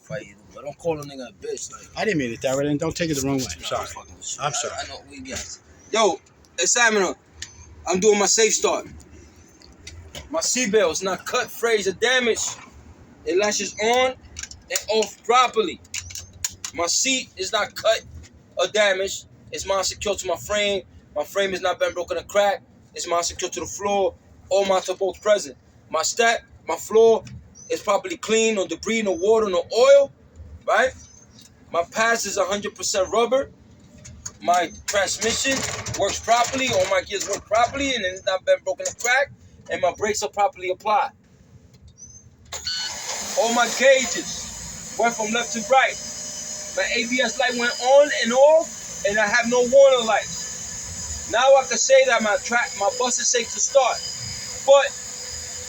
fight either, but don't call a nigga a bitch. Like, I didn't mean it that way. Don't take it the wrong way. I'm nah, sorry. fucking with you. I'm sorry. I know we got. Yo, examiner, I'm doing my safe start. My seatbelt is not cut, frayed, or damaged. It latches on and off properly. My seat is not cut or damaged. It's mine secured to my frame. My frame is not been broken or cracked. It's mine secured to the floor. All my both present. My step, my floor is properly clean. No debris, no water, no oil. Right? My pads is 100% rubber. My transmission works properly. All my gears work properly, and it's not been broken or cracked. And my brakes are properly applied. All my gauges went from left to right. My ABS light went on and off, and I have no warning lights. Now I can say that my bus is safe to start. But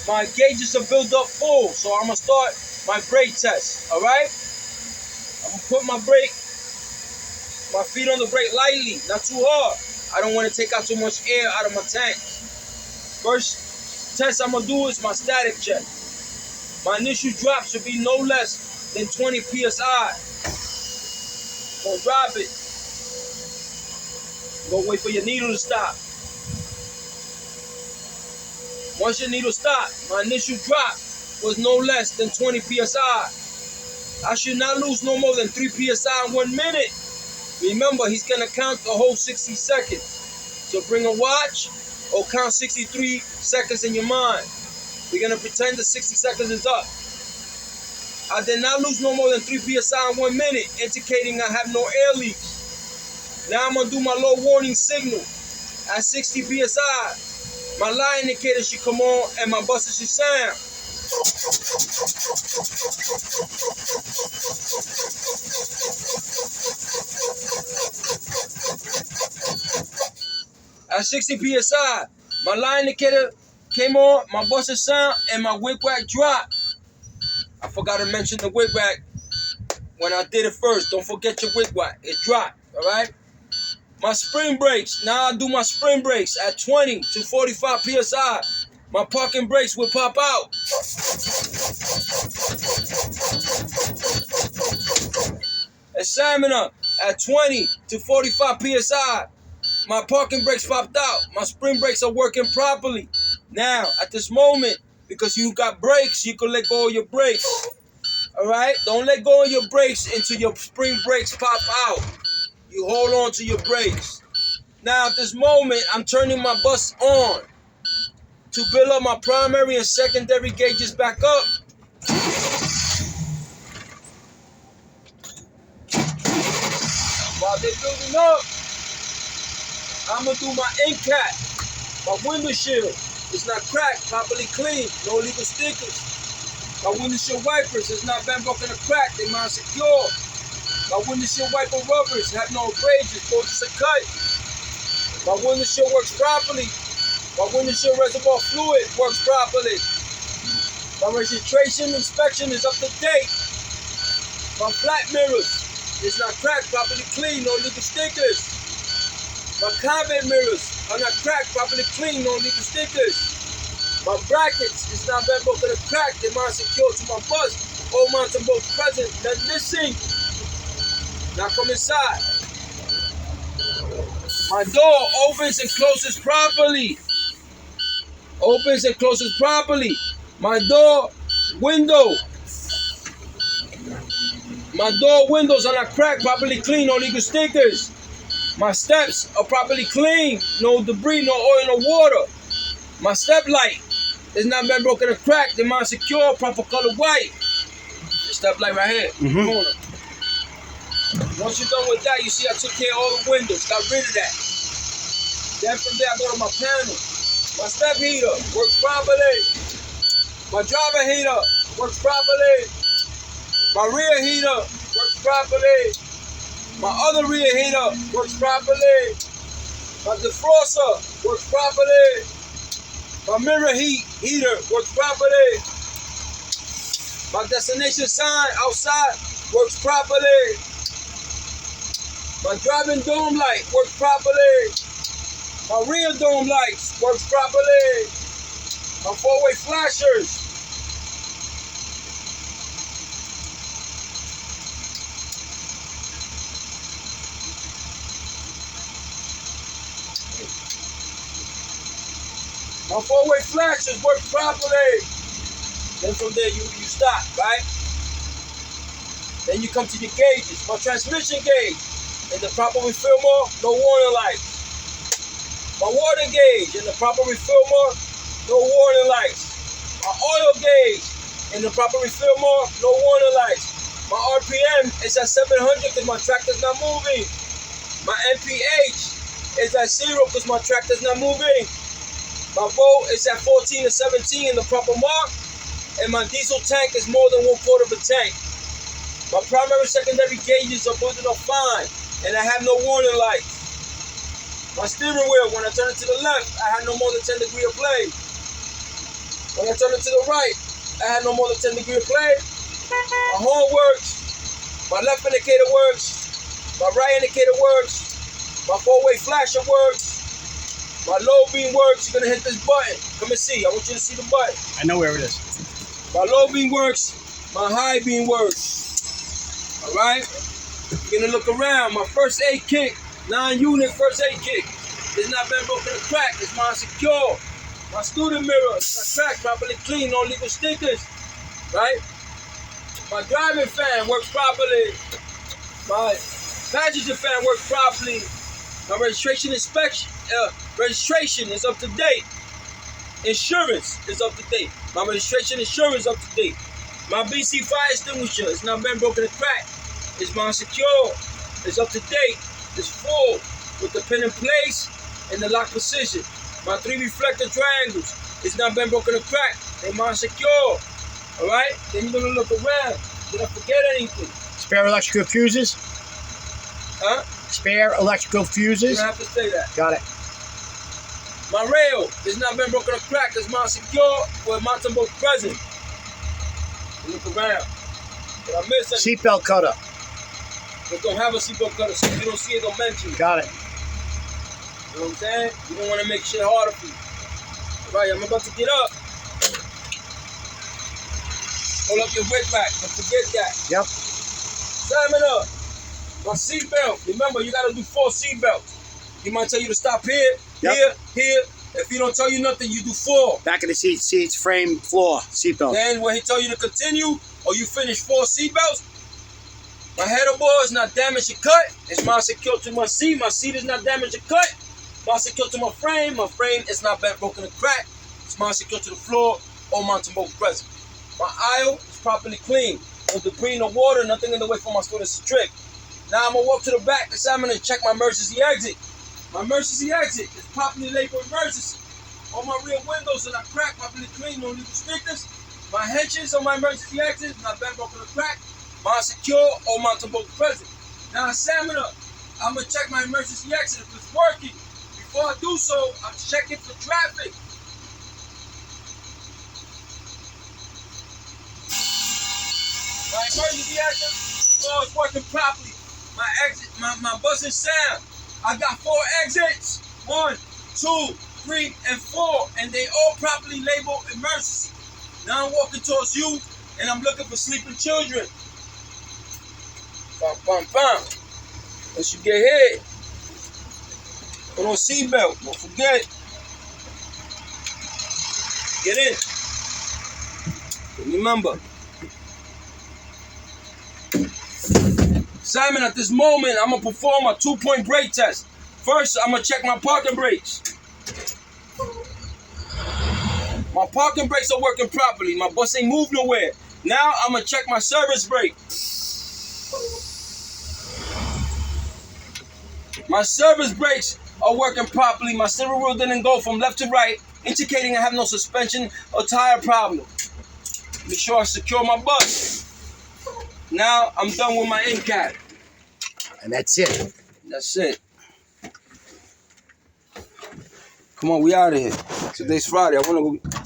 my gauges are built up full, so I'm gonna start my brake test. All right? I'm gonna put my feet on the brake lightly, not too hard. I don't want to take out too much air out of my tank. First test I'm gonna do is my static check. My initial drop should be no less than 20 psi. Gonna drop it. Gonna wait for your needle to stop. Once your needle stops, my initial drop was no less than 20 psi. I should not lose no more than 3 psi in 1 minute. Remember, he's gonna count the whole 60 seconds. So bring a watch or count 63 seconds in your mind. We're gonna pretend the 60 seconds is up. I did not lose no more than 3 psi in 1 minute, indicating I have no air leaks. Now I'm gonna do my low warning signal. At 60 psi, my line indicator should come on and my buzzer should sound. At 60 psi, my line indicator came on, my buzzer sound, and my wig-wag dropped. I forgot to mention the wig-wag when I did it first. Don't forget your wig-wag. It dropped, all right? My spring brakes. Now I do my spring brakes at 20 to 45 psi. My parking brakes will pop out. Examiner at 20 to 45 psi. My parking brakes popped out. My spring brakes are working properly. Now, at this moment, because you got brakes, you can let go of your brakes. All right? Don't let go of your brakes until your spring brakes pop out. You hold on to your brakes. Now, at this moment, I'm turning my bus on to build up my primary and secondary gauges back up. While they're building up, I'm going to do my end cap. My window shield is not cracked, properly clean, no illegal stickers. My windshield wipers is not been broken or cracked, they mine secure. My windshield wiper rubbers have no abrasions, bulges or cut. My windshield works properly. My windshield reservoir fluid works properly. My registration inspection is up to date. My flat mirrors is not cracked, properly clean, no legal stickers. My conveyor mirrors are not cracked, properly clean, no legal stickers. My brackets is not been broken or cracked, they mine secure to my bus. All mountain both present, none missing. Now come inside. My door opens and closes properly. Opens and closes properly. My door windows are not cracked, properly clean, no legal stickers. My steps are properly clean, no debris, no oil, no water. My step light is not been broken or cracked, they mine secure, proper color white. The step light right here, corner. Once you're done with that, you see I took care of all the windows, got rid of that. Then from there I go to my panel. My step heater works properly. My driver heater works properly. My rear heater works properly. My other rear heater works properly. My defroster works properly. My mirror heater works properly. My destination sign outside works properly. My driving dome light works properly. My rear dome lights works properly. My four-way flashers My four-way flashers work properly. Then from there you stop, right? Then you come to your gauges. My transmission gauge in the proper refill mode, no warning lights. My water gauge in the proper refill mode, no warning lights. My oil gauge in the proper refill mode, no warning lights. My RPM is at 700 because my tractor's not moving. My MPH is at 0 because my tractor's not moving. My volt is at 14 to 17 in the proper mark. And my diesel tank is more than 1/4 of a tank. My primary and secondary gauges are booted up fine, and I have no warning lights. My steering wheel, when I turn it to the left, I had no more than 10 degree of play. When I turn it to the right, I had no more than 10 degree of play. My horn works. My left indicator works. My right indicator works. My four-way flasher works. My low beam works. You're gonna hit this button. Come and see. I want you to see the button. I know where it is. My low beam works. My high beam works. All right? You're gonna look around. My first aid kit, 9-unit first aid kit. It's not been broken or cracked. It's mine secure. My student mirror is not cracked, properly clean, no legal stickers. Right? My driving fan works properly. My passenger fan works properly. My registration registration is up to date. Insurance is up to date. My registration insurance is up to date. My BC fire extinguisher is not been broken or cracked. It's mine secure. It's up to date. It's full with the pin in place and the lock position. My 3 reflector triangles is not been broken or cracked. They're mine secure. All right? Then you're gonna look around. Did I forget anything? Spare electrical fuses? Huh? Spare electrical You fuses? don't have to say that. Got it. My rail is not been broken or cracked. It's mine secure with mountain boat present. Look around. Did I miss anything? Seatbelt cutter. It don't have a seatbelt cutter, so if you don't see it, don't mention it. Got it. You know what I'm saying? You don't want to make shit harder for you. All right, I'm about to get up. Hold up your weight back. Don't forget that. Yep. Simon up. My seatbelt. Remember, you got to do 4 seatbelts. He might tell you to stop here, Yep. here. If he don't tell you nothing, you do 4. Back of the seats, frame, floor, seatbelt. Then when he tell you to continue, or you finish 4 seatbelts, my header bar is not damaged or cut. It's mine secure to my seat. My seat is not damaged or cut. Mine secure to my frame. My frame is not bent, broken, or cracked. It's mine secure to the floor or mountain boat present. My aisle is properly clean. No debris, no water, nothing in the way for my students to trip. Now I'm gonna walk to the back, examine and check my emergency exit. My emergency exit is properly labeled emergency. All my rear windows are not cracked, properly clean, no legal stickers. My hinges on my emergency exit is not bent, broken, or cracked. Mine secure or mountain boat present. Now examiner, I'm gonna check my emergency exit if it's working. Before I do so, I'm checking for traffic. My emergency exit, oh, it's working properly. My exit, my buzzing sound. I got 4 exits. 1, 2, 3, and 4, and they all properly labeled emergency. Now I'm walking towards you, and I'm looking for sleeping children. Bam, bam, bam. Once you get hit, put on seatbelt. Don't forget. Get in. Remember. Simon, at this moment, I'm going to perform a 2-point brake test. First, I'm going to check my parking brakes. My parking brakes are working properly. My bus ain't moved nowhere. Now, I'm going to check my service brake. My service brakes are working properly. My steering wheel didn't go from left to right, indicating I have no suspension or tire problem. Make sure I secure my bus. Now I'm done with my end cap. And that's it. That's it. Come on, we out of here. Today's Friday. I want to go.